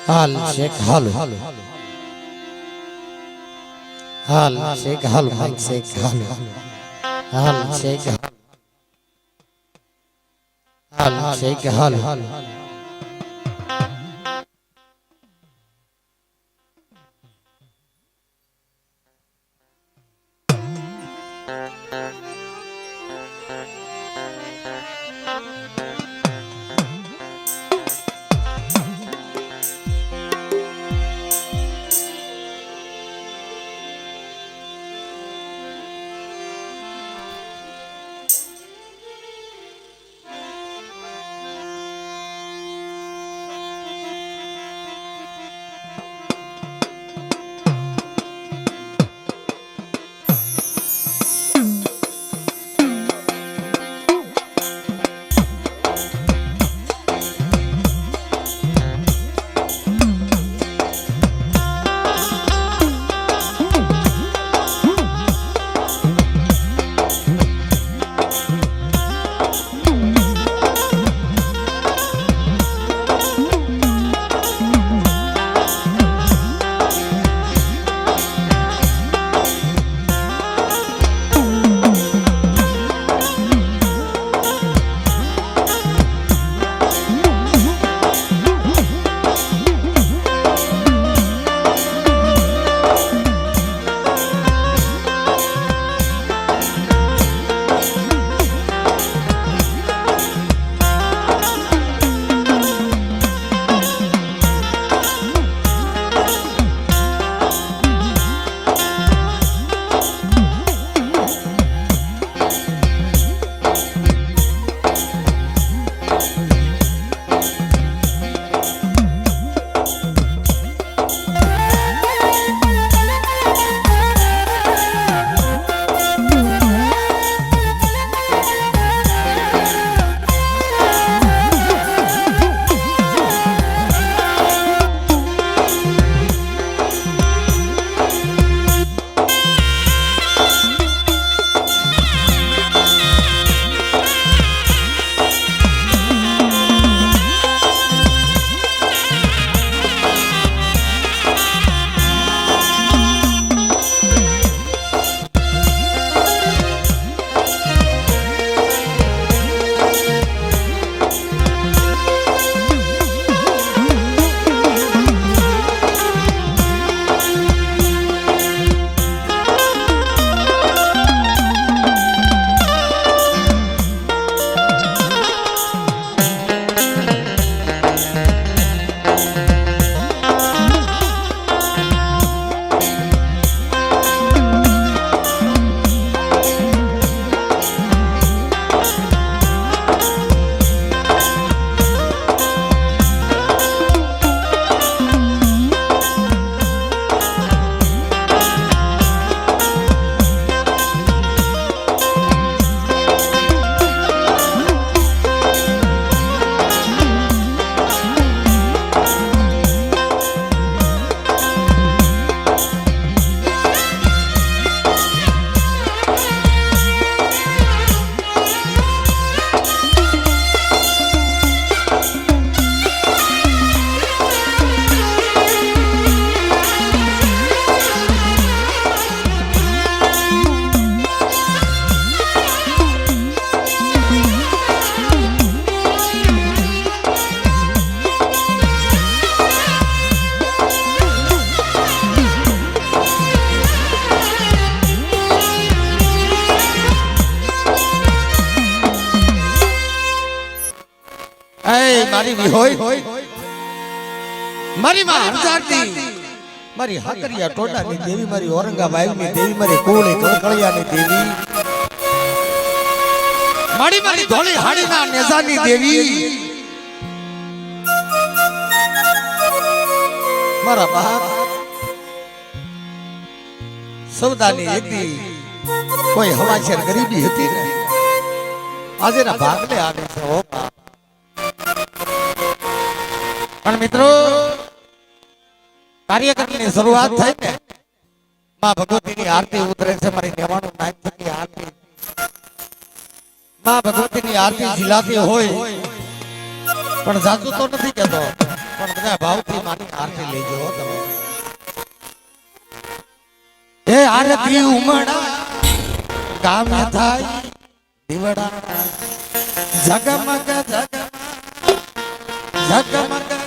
હાલ શેખ હાલ હાલ શેખ હાલ ભાઈ શેખ હાલ હાલ શેખ હાલ શેખ હાલ મારી વિહોય મારી માં હરજાતી મારી હાકરિયા ટોડાની દેવી મારી ઔરંગાબાઈની દેવી મારી કોળી કળકળિયાની દેવી મારી મારી ધોળી હાડીના નેજાની દેવી મારા બાપ સૌદાની એકદી કોઈ હવાશેર ગરીબી હતી ને આજે ના ભાગલે આવે છે ઓ બાપ પણ મિત્રો કાર્યક્રમની શરૂઆત થઈ ને માં ભગવતીની આરતી ઉતરે છે મારી દેવાનું નામ થકી આરતી માં ભગવતીની આરતી ઝીલાતી હોય પણ જાજુ તો નથી કહેતો પણ બધા ભાવથી માની આરતી લેજો હો તમે. એ આરતી ઉમડા ગામે થાય દીવડા ઝગમગ ઝગમગ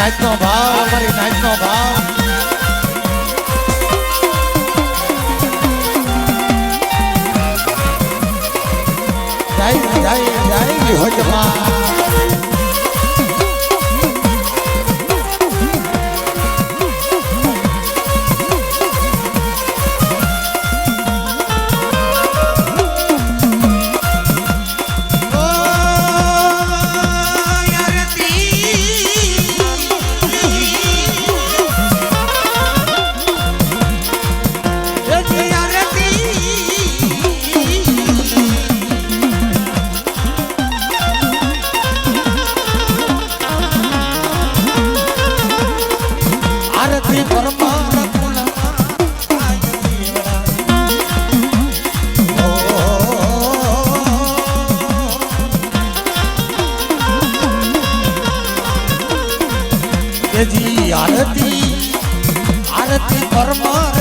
નાચનો ભાવ અમારી નાચનો ભાવ જય જય જય હોજમાં जी आरती आरती परमार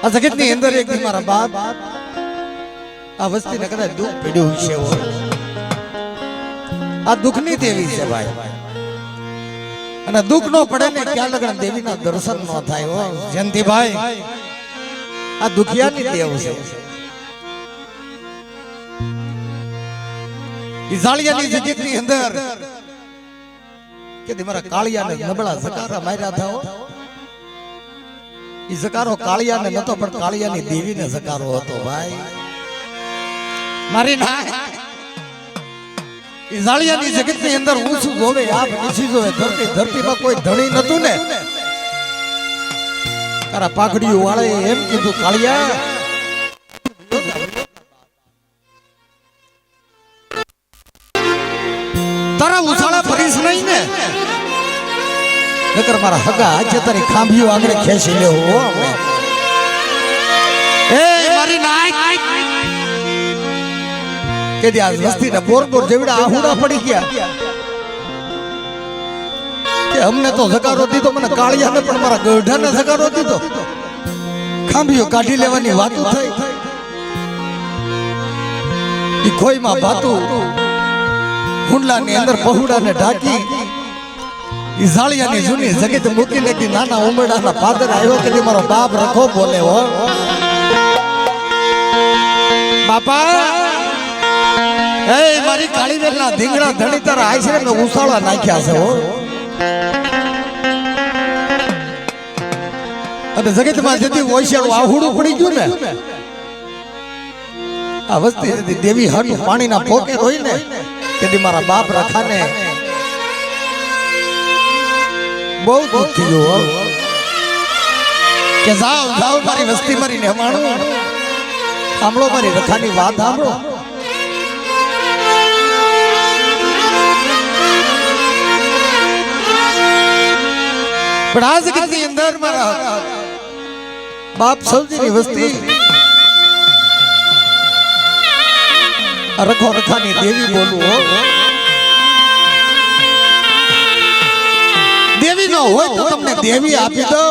આ જગતની અંદર એક દી મારા બાપ આ વસ્તીને કદાચ દુઃખ પીડ્યું છે આ દુઃખની દેવી છે ભાઈ અને દુઃખ નો પડે ને ક્યાં લગન દેવીના દર્શન ન થાય હો જયંતિભાઈ આ દુખિયાની દેવ છે ઈઝાળિયાની જગતની અંદર કે મારા કાળિયાને નબળા સકારા માર્યા થાઓ ઈ સકારો કાળિયાને નતો પણ કાળિયાની દેવીને સકારો હતો ભાઈ મારી ના ઈઝાળિયાની જગતની અંદર ઊંચું જોવે આપ નીચી જોવે ધરતીમાં કોઈ ધણી નતું ને તારા પાઘડીઓ વાળે એમ કીધું કાળિયા તારા ઉછાળા ફરીશ નહીં ને નકર મારા હગા આજે તારી ખાંભીઓ આગળ ખેંચી લેવો એ મારી નાય કે દી આજ વસ્તીને બોર જેવડા આહુડા પડી ગયા કે અમને તો જકારો દીધો મને કાળિયાને પણ મારા ગઢાને જકારો દીધો ખાંભીઓ કાઢી લેવાની વાતો થઈ ઈ ખોઈમાં ભાતું હુંડલાની અંદર પહોળાને ઢાકી ઈઝાળિયાની જૂની જગત મૂકી લેતી નાના ઉમરડાના પાદર આવ્યો કે મારો બાપ રખો બોલે હો બાપા એ મારી કાળી વેલના ધીંગડા ધણી તારા આશરે મે ઉસાળા નાખ્યા છે હો અને જગતમાં જતી ઓશિયાળું આહુડું પડી ગયું ને આ વસ્તી દેવી હાટું પાણીના પોકે હોય ને કે મારા બાપ રખાને બહુ દુઃખ થયું કે જાઓ જાઓ મારી વસ્તી મારી નેવાણું સાંભળો મારી રખાની વાત સાંભળો પણ આ જગતની અંદર મારા બાપ સૌજીની વસ્તી રખો રખાની દેવી બોલું દેવી નો હોય તો તમને દેવી આપી દો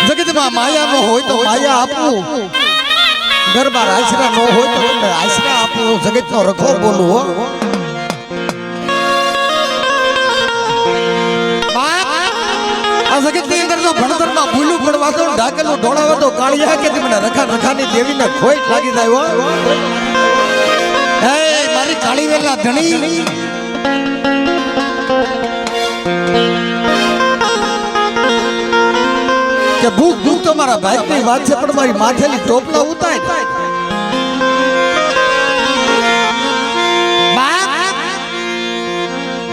જગતમાં માયા નો હોય તો માયા આપું ગરબા આશરા નો હોય તો તમને આશરા આપું જગત નો રખો બોલું હો આ જગત ની અંદર તો ભણતર માં ભૂલું પડવા તો ઢાકેલું ઢોળાવા તો કાળિયા કે મને રખા રખાની દેવી ને ખોટ લાગી જાય હો એ મારી કાળી વેલા ધણી કે ભૂખ ભૂખ તો મારા ભાઈ ની વાત છે પણ મારી માથેલી ટોપલા ઉતાય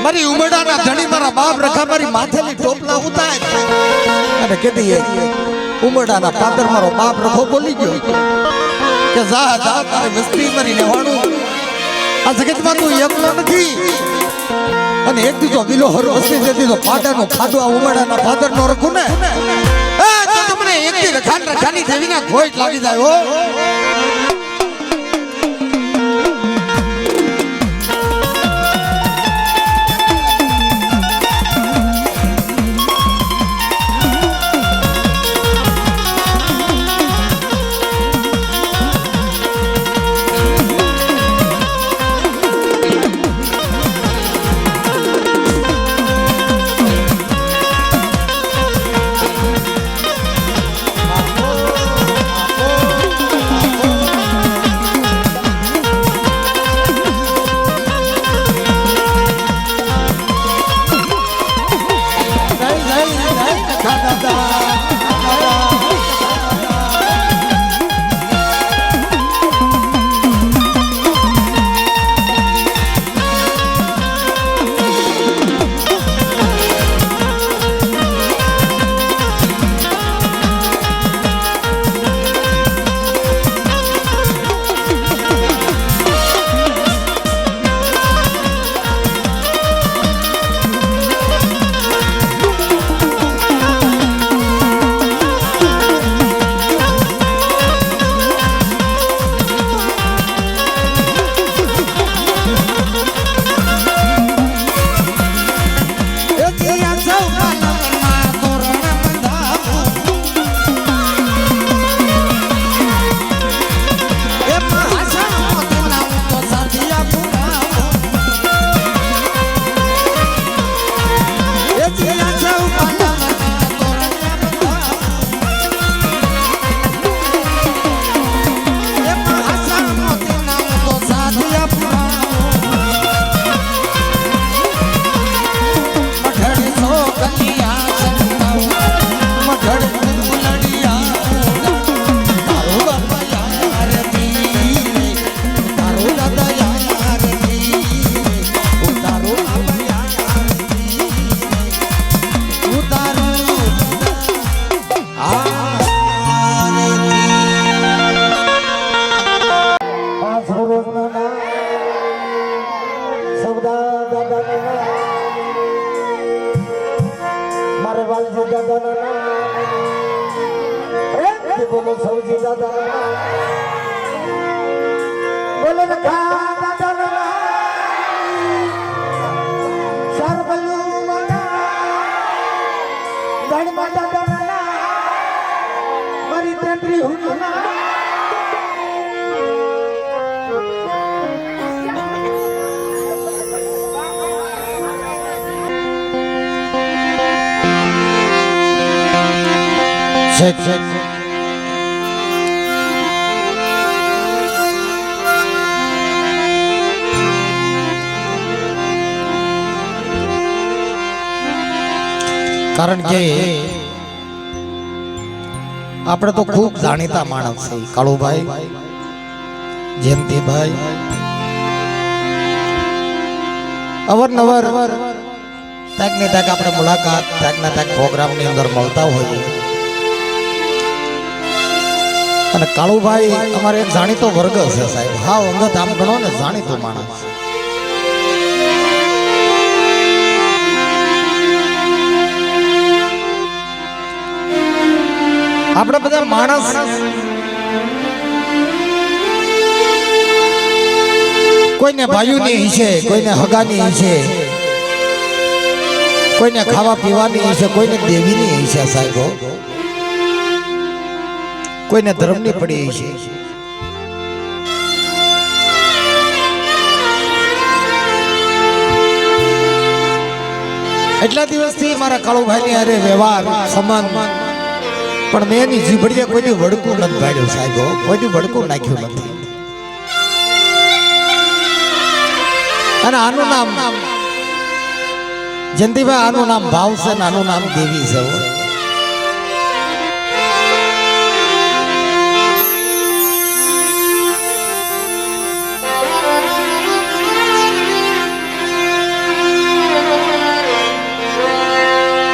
મારી ઉમરડાના ધણી મારા બાપ રખા મારી માથેલી ટોપલા ઉતાય અને કીધી ઉમરડાના પાદર મારો બાપ રખો બોલી ગયો કે જા જા તારી વસ્તી મારી નેવાણું આ જગતમાં તું એકલો નથી અને એક દીધો વિલો હરો હસી જે દીધો પાડાનો ખાધો આ ઉમરડાના પાદર નો રખું ને તો તમને એક દી રખાની દેવીના ખોટ લાગી જાય હો લાલજી દાદાના પ્રેમથી બોલો સૌજી દાદા બોલો રખા દાદાના સરબલું મના ધણ માતા દાદાના મારી તેત્રી હુના check check કારણ કે આપણે તો ખૂબ જાણીતા માણસ છે કાળુભાઈ જયંતિભાઈ અવારનવાર તાક ને તાક આપણે મુલાકાત તાક ના તાક પ્રોગ્રામ ની અંદર મળતા હોઈએ અને કાળુભાઈ અમારે એક જાણીતો વર્ગ છે સાહેબ હા અંગત આમ ગણો ને જાણીતો માણસ આપણે બધા માણસ કોઈને ભાઈઓની ઈચ્છે કોઈને હગાની ઈચ્છે કોઈને ખાવા પીવાની ઈચ્છે કોઈને દેવીની ઈચ્છે સાહેબો કોઈને ધર્મની પડી છે એટલા દિવસથી મારા કાળુભાઈની અરે વ્યવહાર સમાન પણ મેં એની જીભડીએ કોઈની વડકું નથી ભાડ્યું સાહેબો કોઈની વડકું નાખ્યું નથી અને આનું નામ જયંતિભાઈ આનું નામ ભાવ છે ને આનું નામ દેવી છે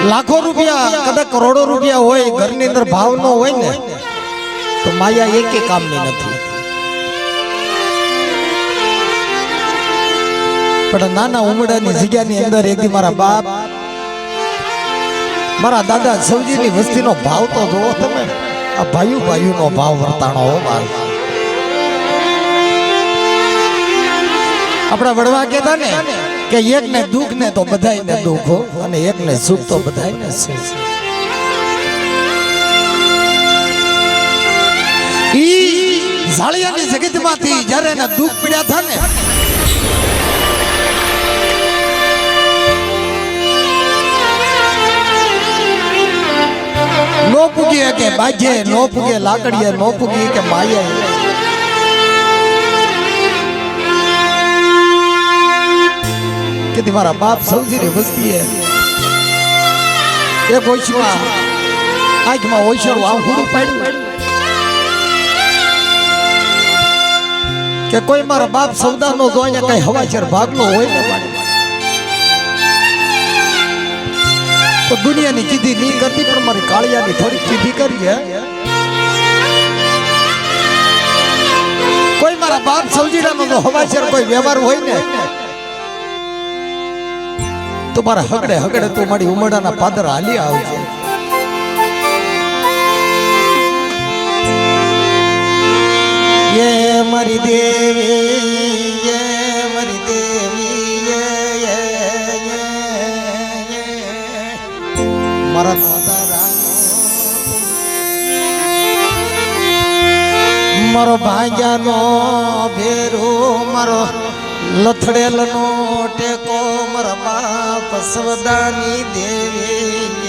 લાખો રૂપિયા કદાચ કરોડો રૂપિયા હોય ઘરની અંદર ભાવ નો હોય ને તો માયા એકે કામની નથી પણ નાના ઉમડાની જગ્યાની અંદર એકદી મારા બાપ મારા દાદા સૌજીની વસ્તીનો ભાવ તો જોવો તમે આ ભાઈઓનો ભાવ વર્તાણો હો બાર આપણા વડવા કહેતા ને કે એક ને દુઃખ ને તો બધાયને દુઃખ હો અને એક ને સુખ તો બધાયને સુખ ઈ ઝાળિયાની જગતમાંથી જ્યારે એના દુઃખ પડ્યા થા ને નો પૂગી કે બાજે નો પૂગે લાકડીએ નો પૂગી કે માયા કે તમારા બાપ સૌજીની વસ્તી હે એક ઓછમાં આંખમાં ઓછળ આંખું પાડ્યું કે કોઈ મારા બાપ સૌદાનો જો અહીંયા કઈ હવાચર ભાગનો હોય ને તો દુનિયાની કીધી નહીં કરતી પણ મારી કાળિયાની થોડી કીધી કરી હે કોઈ મારા બાપ સૌજીડાનો જો હવાચર કોઈ વ્યવહાર હોય ને તો મારા હગડે હગડે તો મારી ઉમરડાના પાદર હાલી આવજો યે મારી દેવી યે મારી દેવી મારા મારો ભાગ્યાનો ભેરો મારો લથડેલનો ટેકો મારા બાપ સવદાની દેવી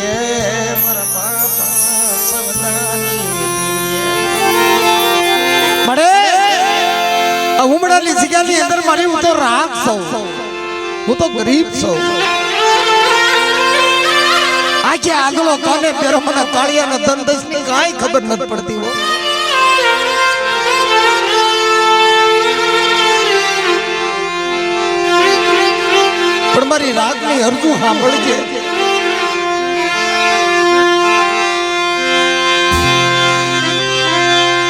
મારા બાપ સવદાની મળે આ ઉમડાની જગ્યાની અંદર મારી હું તો રાખ છું હું તો ગરીબ છું આખે આગલો કાને પેરો મને કાળિયાના ધનદસની કાંઈ ખબર નથી પડતી હો પણ મારી રાગની હરજુ સાંભળજે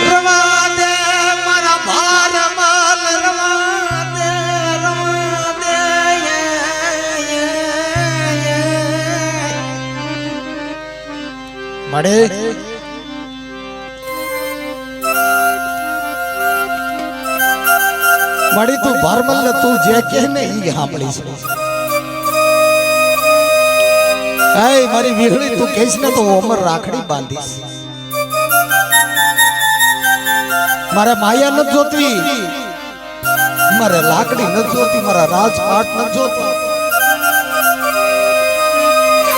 રવા દે મારા ભાર માલ રવા દે મળે મળી તું ભારમલ ને તું જે કહે ને ઈ સાંભળીશ એ મારી વીહળી તું કહીશ ને તો અમર રાખડી બાંધીશ મારે માયા નથી જોતી મારે લાકડી નથી જોતી મારા રાજપાટ નથી જોતી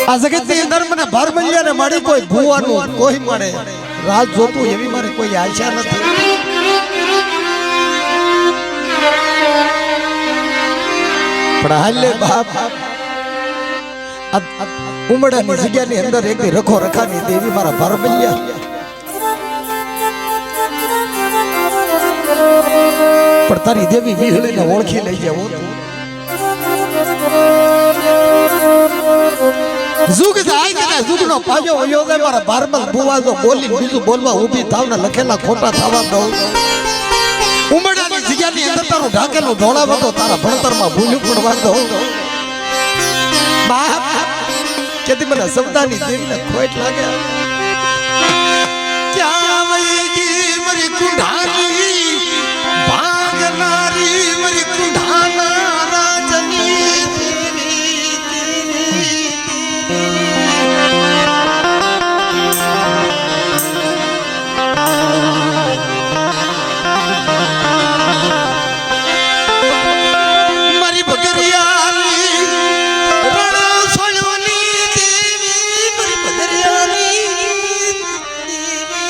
આ જગતની અંદર મને ભારમલ્યા ને મળી કોઈ ભૂવાનું કોઈ મળે રાજ જોતું એવી મારી કોઈ આશા નથી પણ હાલે બાપ ઉમડાની જગ્યાની અંદર એક રખો રખાની દેવી મારા ભારમલ્યા પણ તારી દેવી વિહળીને ઓળખી લઈ જાવ જુગ જાય કે જુગનો પાજો ઓયો દે મારા ભારમલ બુવા જો બોલી બીજું બોલવા ઊભી થાવને લખેલા ખોટા થવા દઉં ઉમડાની જગ્યાની અંદર તારું ઢાકેલું ઢોળાવો તો તારા ભણતરમાં ભૂલ્યું પણ વાંધો બાપ કેતી મને શબ્દાની દેવીને ખોટ લાગે ક્યાં વઈ ગઈ મારી કુંઢાની ભાગનારી મારી કુંઢાના રાજની મારી બગરિયાની રણસોળની દેવી મારી બગરિયાની દેવી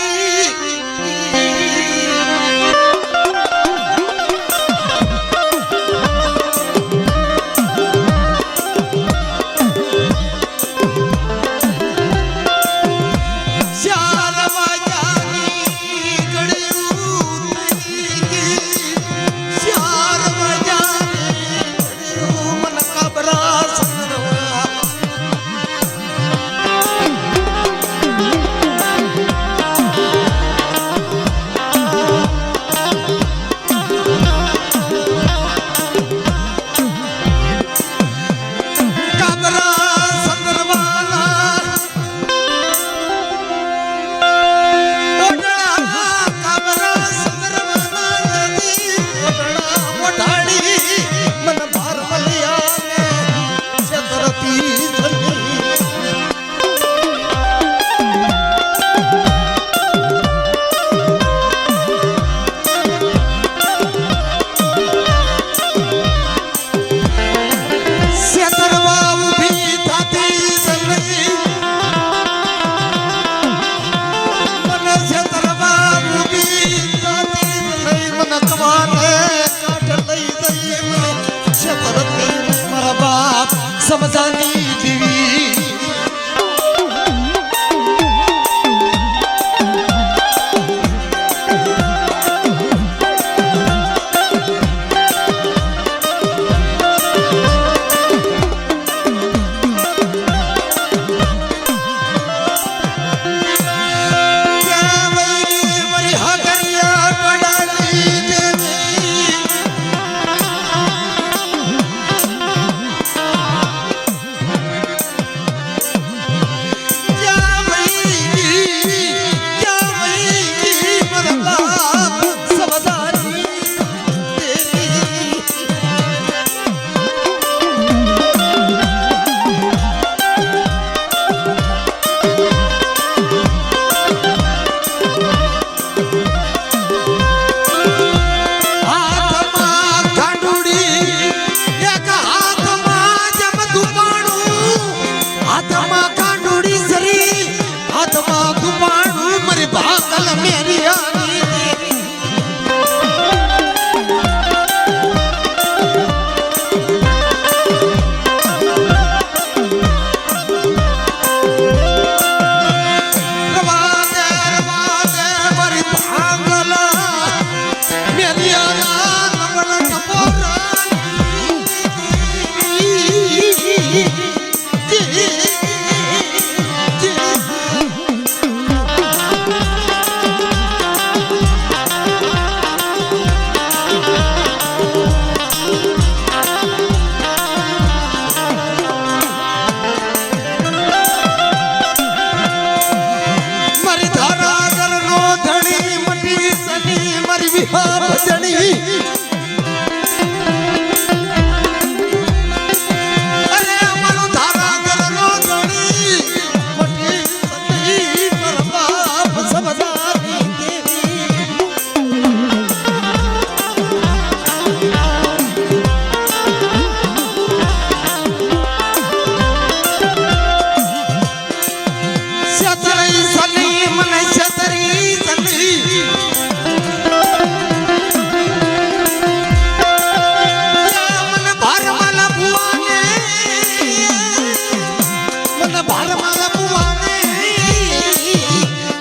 ભાર મારા પુવાને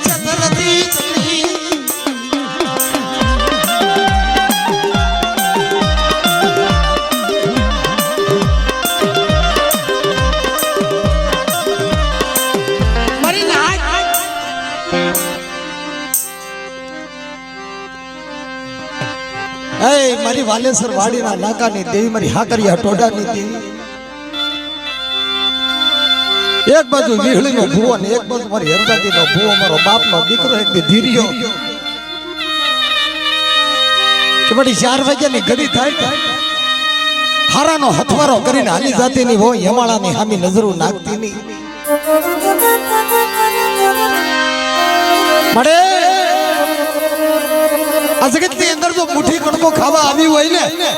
ચંદ્રતી ચલી મારી વાલેસર વાડીના નાકાની દેવી મારી હાકરિયા ટોડાની દેવી એક બાજુ વિહળીનો ભૂવો ને એક બાજુ મારી હરદાદીનો ભૂવો મારો બાપનો દીકરો એક ધીરિયો કે બડી 4 વાગ્યાની ઘડી થાય હારાનો હથવારો કરીને હાલી જાતીની હોય યમાળાની હામી નજરો નાખતીની મળે આ જગતની અંદર જો મુઠ્ઠી કણકો ખાવા આવી હોય ને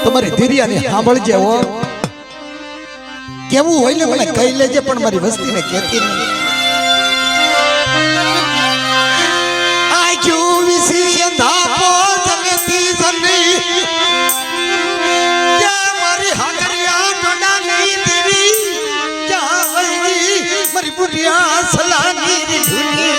તમારી ધીરિયાને સાંભળજે હો કેવું હોય ને મને કહી લેજે પણ મારી વસ્તીને કહેતી નહીં આ જો વિસી અંધાપો જગતી જની જા મારી હાકરિયા ટોડાની દેવી જા વઈ મારી બુઢિયા સલાની ધૂની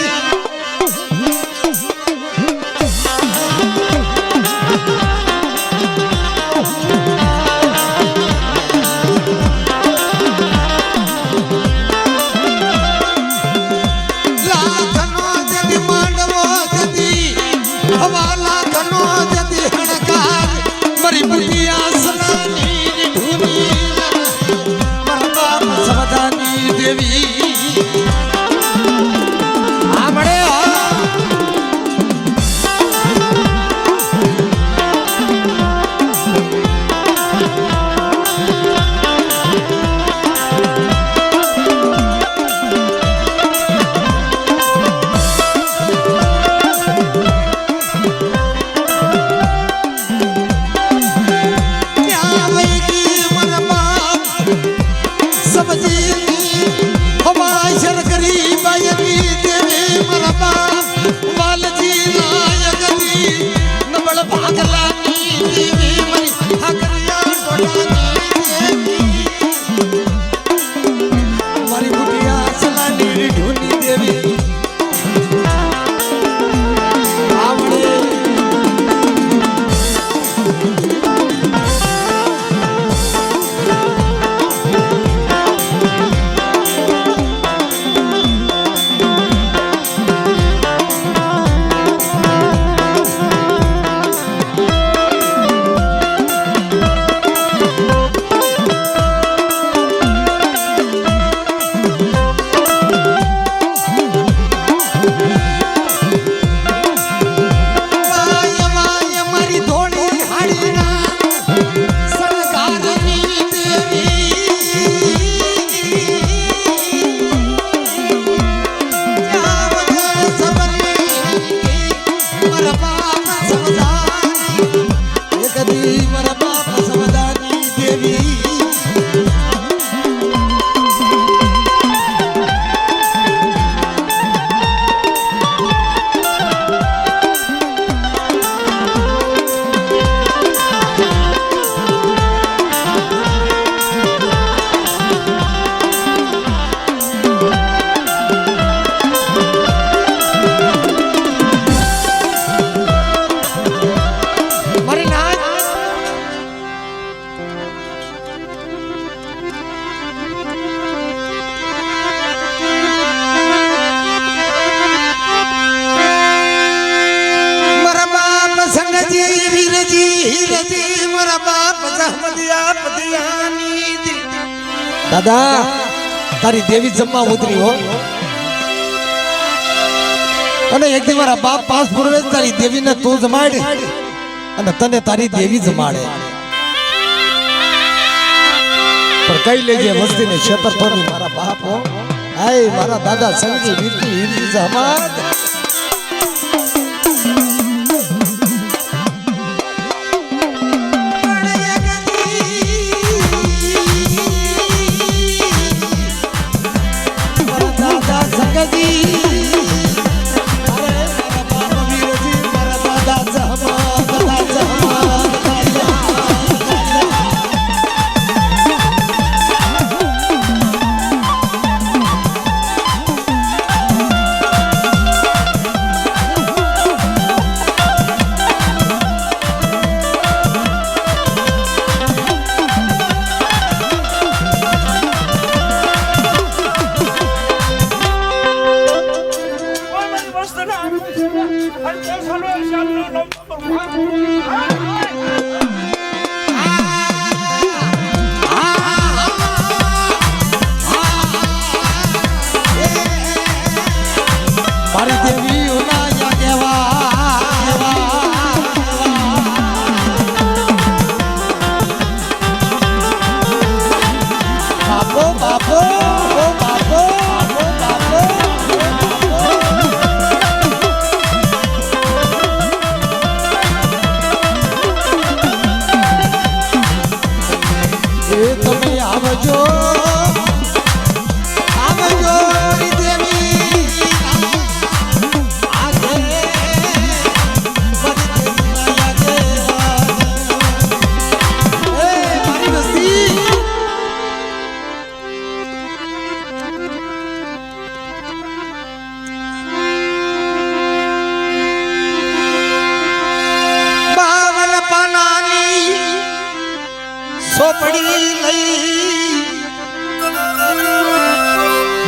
દાદા તારી દેવી જમવા ઉતરી હો અને એક દી મારા બાપ પાસ પૂર્વે તારી દેવીને તું જમાડ અને તને તારી દેવી જમાડે પણ કઈ લેજે વસ્તીને છેતરપણી મારા બાપ હો આય મારા દાદા સંગી વીરજી હિન્દી જમાડ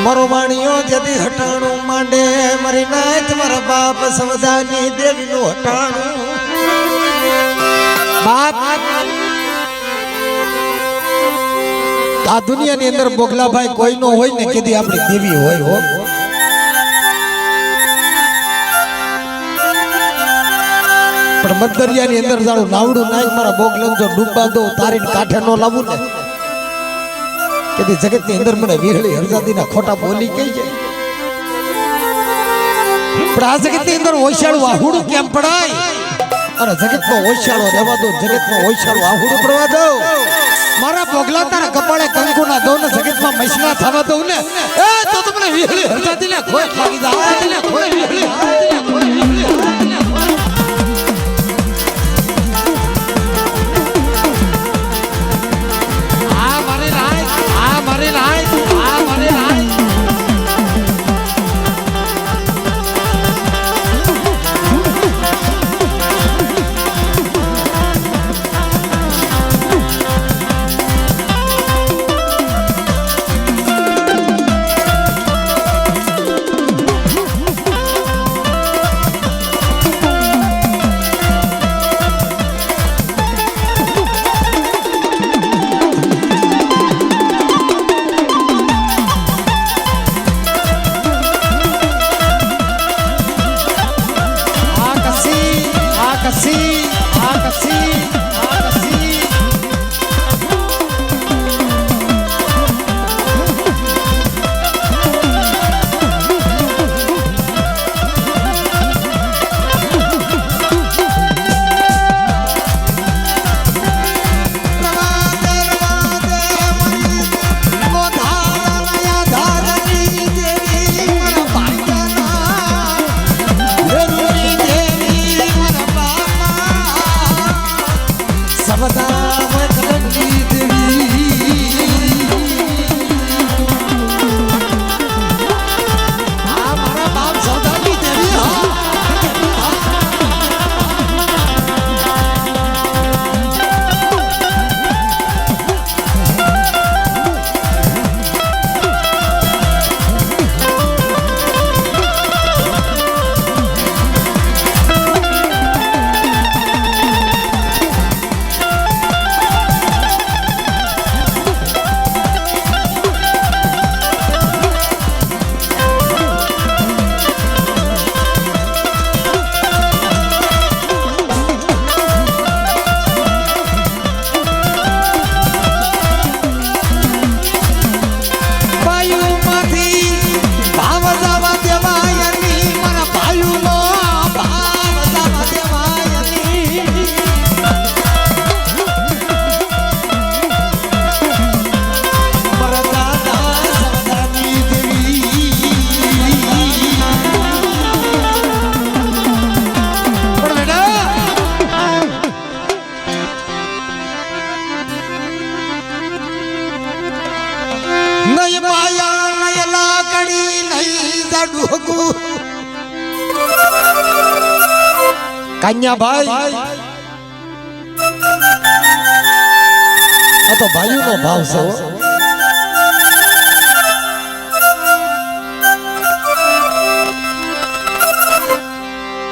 મારો વાણિયો જદી હટાણું માંડે મારી નાચ મારા બાપ સવદાની દેવીનું હટાણું બાપ આ દુનિયાની અંદર બોગલાભાઈ કોઈનો હોય ને કીધી આપણી દેવી હોય હો પણ મધદરિયાની અંદર જાણું નાવડું નાખ મારા બોગલન જો ડૂબા દો તારીને કાંઠે નો લાવું ને કીધી જગતની અંદર મને વિરળી હરજાદીના ખોટા બોલી કઈ જાય પણ આ જગતની અંદર ઓછાળું આહુડું કેમ પડાય અને જગતમાં ઓછાળો રહેવા દો જગતમાં ઓછાળું આહુડું પડવા દો મારા બોગલા તારા કપાળે કંકુ ના દો ને જગતમાં મૈસના થવા દઉં ને એ તો તમને વિરળી હરજાદીને ખોય લાગી જાય ખોય વિરળી કન્યા ભાઈ આ તો ભાઈઓનો ભાવ છે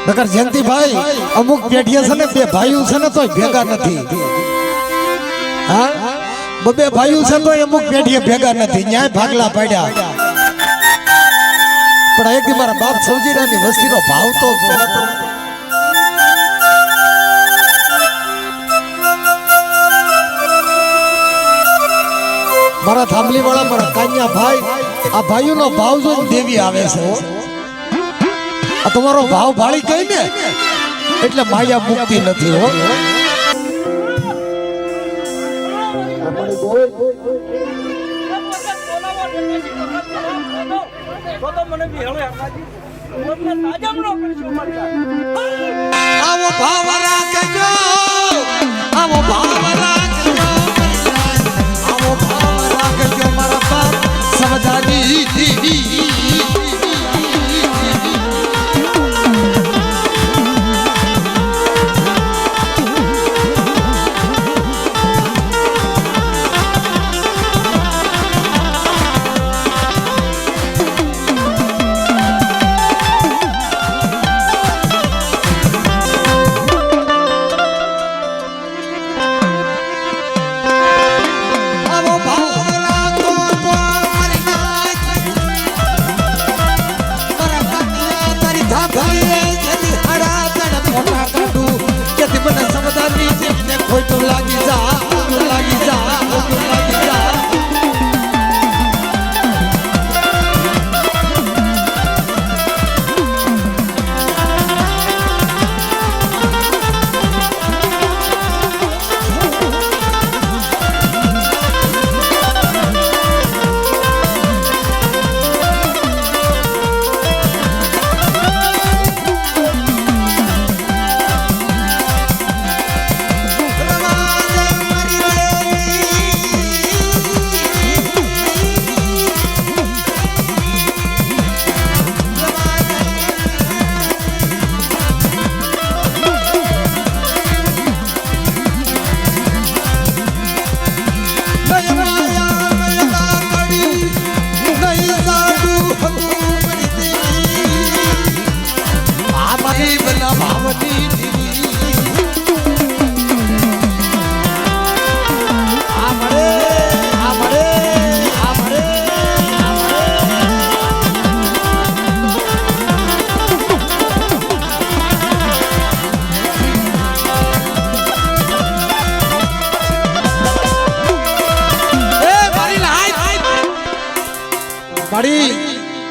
નકર જયંતિભાઈ અમુક પેઢીએ છે ને બે ભાઈઓ છે ને તો ભેગા નથી હા બબે ભાઈઓ છે તો અમુક પેઢીએ ભેગા નથી ન્યાય ભાગલા પાડ્યા પણ એક મારા બાપ સૌજીરાની વસ્તીનો ભાવ તો મારા થાંભલી વાળા મારા કાન્યા ભાઈ આ ભાઈઓનો ભાવ જો દેવી આવે છે આ તમારો ભાવ ભાળી ગઈ ને એટલે માયા મુક્તિ નથી હો આવો ભાવ રાખજો આવો ભાવ રાખજો આવો ભાવ રાખજો મારા બાપ સમજાની ખોટું લાગી જા લાગી જા ખોટું લાગી જા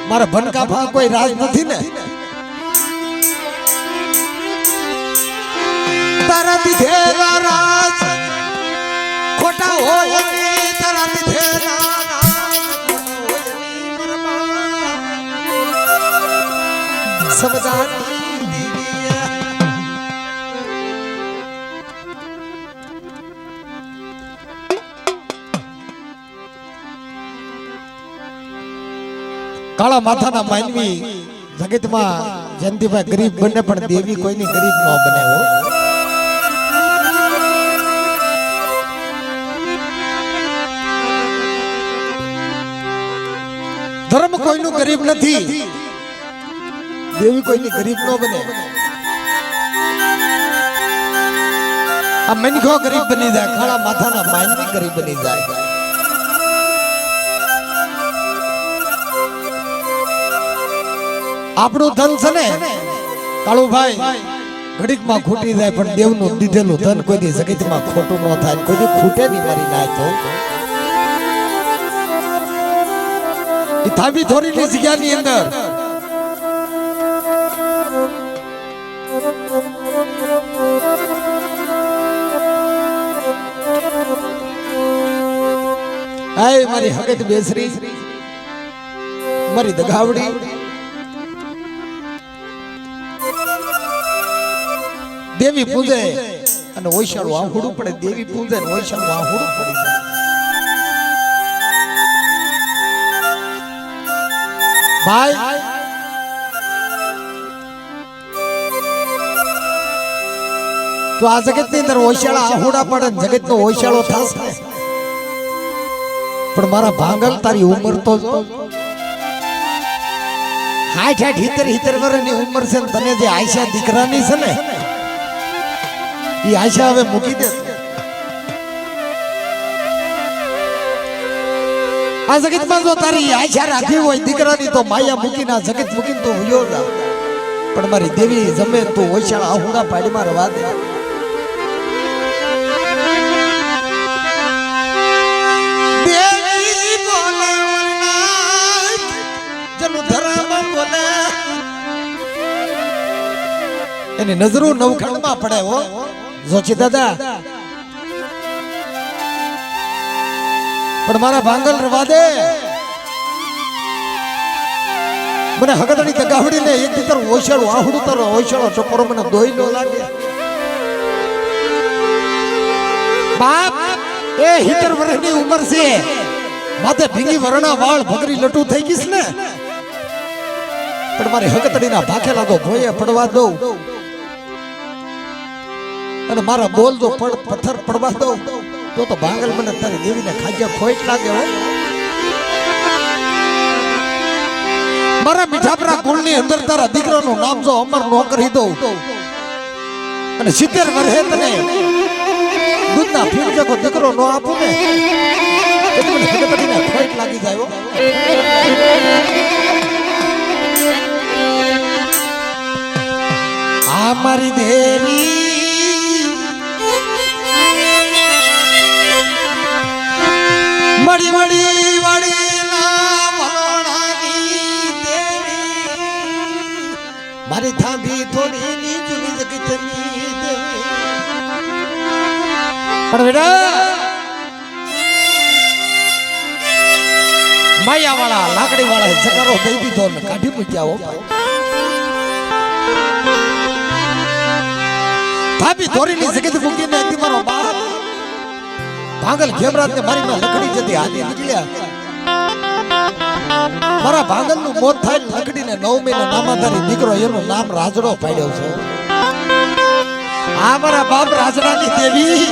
મારા ભનકાફા કોઈ રાજ નથી ને તારા દીધેલા રાજ ખોટા હોય તારા દીધેલા રાજ સમજાન કાળા માથાના માનવી જગતમાં જયંતિભાઈ ગરીબ બને પણ દેવી કોઈની ગરીબ ન બને હો ધર્મ કોઈનું ગરીબ નથી દેવી કોઈની ગરીબ ન બને આ મનખો ગરીબ બની જાય કાળા માથાના માનવી ગરીબ બની જાય આપણું ધન છે ને કાળુભાઈ ઘડીકમાં ખૂટી જાય પણ દેવનું દીધેલું ધન કોઈ દી જગતમાં ખોટું ન થાય કોઈ દી ખૂટે નહીં મારી નાય તો એ થાવી થોરીની જગ્યાની અંદર આય મારી હગત બેસરી મારી દગાવડી દેવી પૂજે અને ઓઈશાળું આહુડું પડે દેવી પૂજે અને ઓઈશાળું આહુડું પડી જાય ભાઈ તો આ જગત ની અંદર ઓઈશાળા આહુડા પડે જગત નો ઓઈશાળો થશે પણ મારા ભાંગલ તારી ઉંમર તો 60-70 વર્ષની ઉંમર છે ને તને જે આયશા દીકરાની છે ને એ આશા હવે મૂકી દે આ જગતમાં જો તારી આશા રાખી હોય દીકરાની તો માયા મૂકીને જગત મૂકીને તો હુયો જા પણ મારી દેવી જમે તો ઓછાળા આહુડા પાડીમાં રવા દે દેવી બોલે જનુ ધર્મ બોલે એની નજરો નવખંડમાં પડે હો જોચી દાદા પણ મારા ભાંગલ રવા દે મને હગદણી તગાવડી ને એક દીકર ઓછાળું આહુડું તારો ઓછાળો ચપરો મને દોઈ નો લાગે બાપ એ 70 વર્ષની ઉંમર છે માથે ભીંગી વરણા વાળ ભગરી લટુ થઈ ગઈસ ને પણ મારી હગદણીના ભાખે લાગો ભોયે પડવા દઉં અને મારા બોલ જો પથ્થર પડવા દઉં તો ભાંગલ મને તારી દેવીને ખાજ્યા ખોટ લાગે હો મારા મીઠાપરા કુળની અંદર તારા દીકરાનું નામ જો અમર નો કરી દઉં અને 70 વર્ષે તને દૂધના ફીણ જેવો દીકરો નો આપું ને એટલે મને હગદણીને ખોટ લાગી જાય હો આ મારી દેવી મારી થાંભી થોડી ની જુની જગતની દેવી પણ બેટા માયા વાળા લાકડી વાળા જકારો દઈ દીધો ને કાઢી મૂક્યા હો થાંભી થોડીની જગત મૂકીને હતી મારો બાપ ભાંગલ ખેમરાજ ને મારી માં લકડી જતી હાથી નીકળ્યા મારા ભાંગલ નું મોત થાય લકડી ને 9 મહિના નામાધારી દીકરો એનું નામ રાજડો પાડ્યો છે આ મારા બાપ રાજડાની દેવી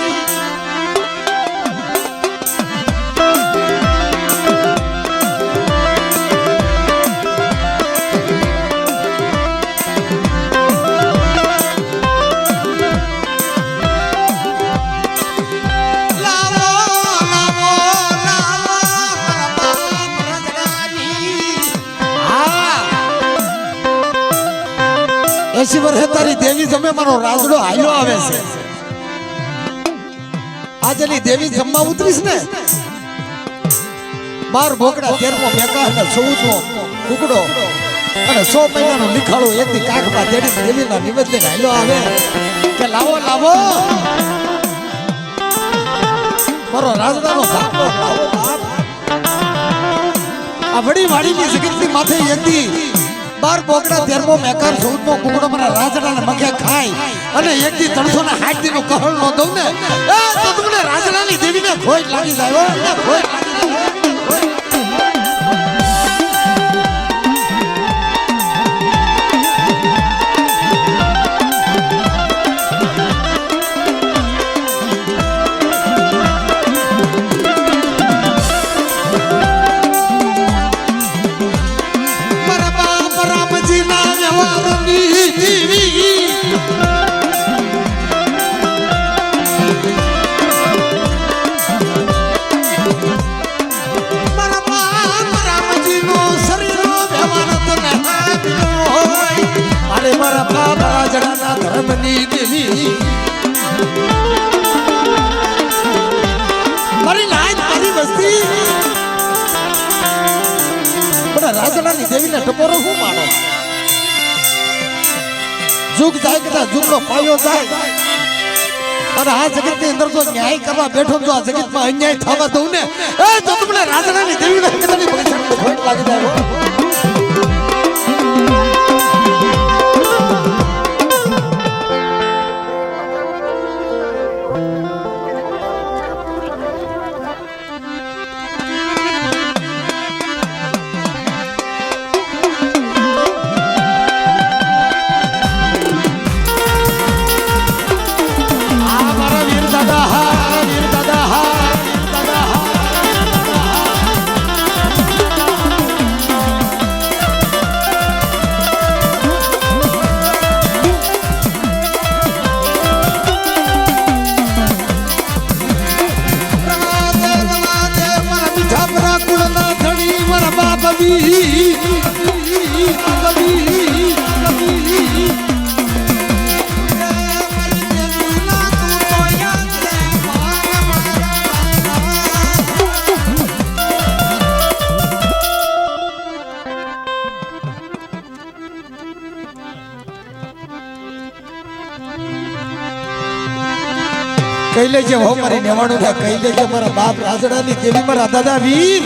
એસી વર્ષે તારી દેવી જમે મારો રાજડો હાલ્યો આવે છે આજની દેવી જમવા ઉતરીશ ને બાર ભોગડા 13મો મેકા અને 14મો કુકડો અને 100 મહિનાનો લીખાડો એકથી કાખમાં તેડી દેવીના નિવેદન હાલ્યો આવે કે લાવો લાવો મારો રાજડાનો ભાગનો લાવો બાપ આ વડી વાડીની જગતની માથે એકથી 12 બોગડા 13મો મેકાર 14મો કુકડો મારા રાજડાને મગે ખાય અને એકથી 360 દીનો કહળ નો દઉં ને એ તો તમને રાજડાની દેવીને ખોટ લાગી જાય હો ખોટ લાગી જાય ધર્મની દેવી મારી નાય મારી વસ્તી પણ રાજડાની દેવીને ટપોરો શું માનો જુગ જાય કે જુગનો પાયો જાય અને આ જગતની અંદર જો ન્યાય કરવા બેઠો જો આ જગતમાં અન્યાય થવા દઉં ને એ તો તમને રાજડાની દેવીને કેટલી પૈસાની ખોટ લાગી જાય કહી લેજે હો મારી નેવાણું ને કહી લેજે મારા બાપ રાજડાની દેવી મારા દાદા વીર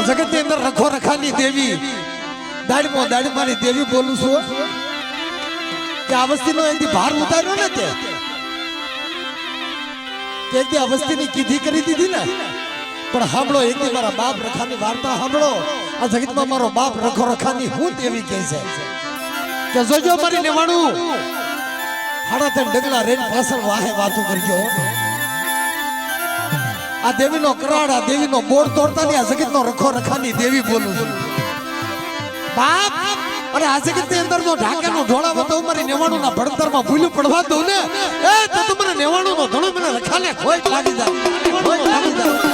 જગતની અંદર રખો રખાની દેવી દાડમાની દેવી બોલું છું કે આ વસ્તીનો એથી ભાર ઉતાર્યો ને તે એકદી આ વસ્તીની કીધી કરી દીધી ને પણ સાંભળો એકદી મારા બાપ રખાની વાર્તા સાંભળો આ જગતમાં મારો બાપ રખો રખાની હું દેવી કહે છે કે જોજો મારી નેવાણું હાડા ત્રણ ડગલા રેન પાછળ વાહે વાતો કરજો આ દેવીનો કરાડ આ દેવીનો બોર તોડતા ની આ જગતનો રખો રખાની દેવી બોલું છું બાપ અને આ જગતની અંદર નો ઢાકાનો ઢોળાવો તો મારી નેવાણુંના ભણતરમાં ભૂલ્યું પડવા દઉં ને એ તો તમારે નેવાણુંનો ધણો મને રખાને ખોટ લાગી જાય ખોટ લાગી જાય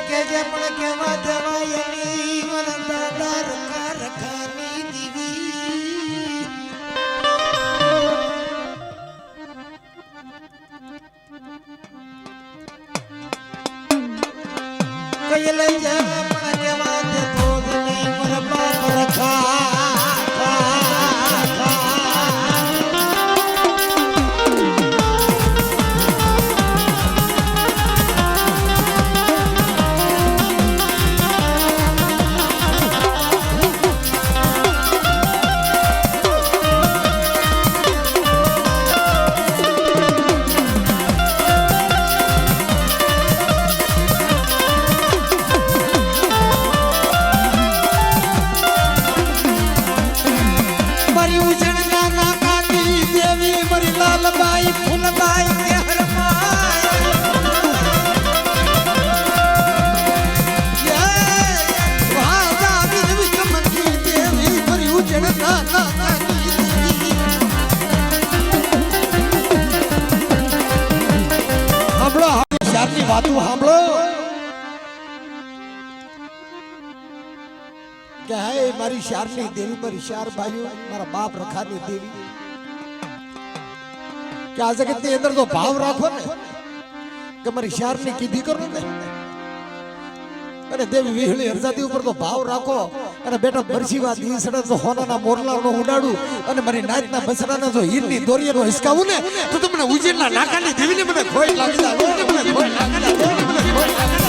કેજે પણ કેવા દેવાય ની વરંદા રખા રખાની દીવી કઈ લઈ જાય પણ કેવા દે તો ની વરંદા રખા લાલબાઈ ફૂલબાઈ વાતો સાંભળો કે હે મારી શારની દેવી મારી શાર ભાઈઓ મારા બાપ રખાની દેવી કે આ જગતની અંદર તો ભાવ રાખો ને કે મારી શારની કીધી કરો ને અને દેવી વિહળી હરજાદી ઉપર તો ભાવ રાખો અને બેટા બરસીવા દીસડા તો હોનાના મોરલાનો ઉડાડું અને મારી નાચના બસડાના જો હીરની દોરીનો હિસકાવું ને તો તમને ઉજેરના નાકાની દેવીને મને ખોઈ લાગી જાય મને ખોઈ લાગી જાય મને ખોઈ લાગી જાય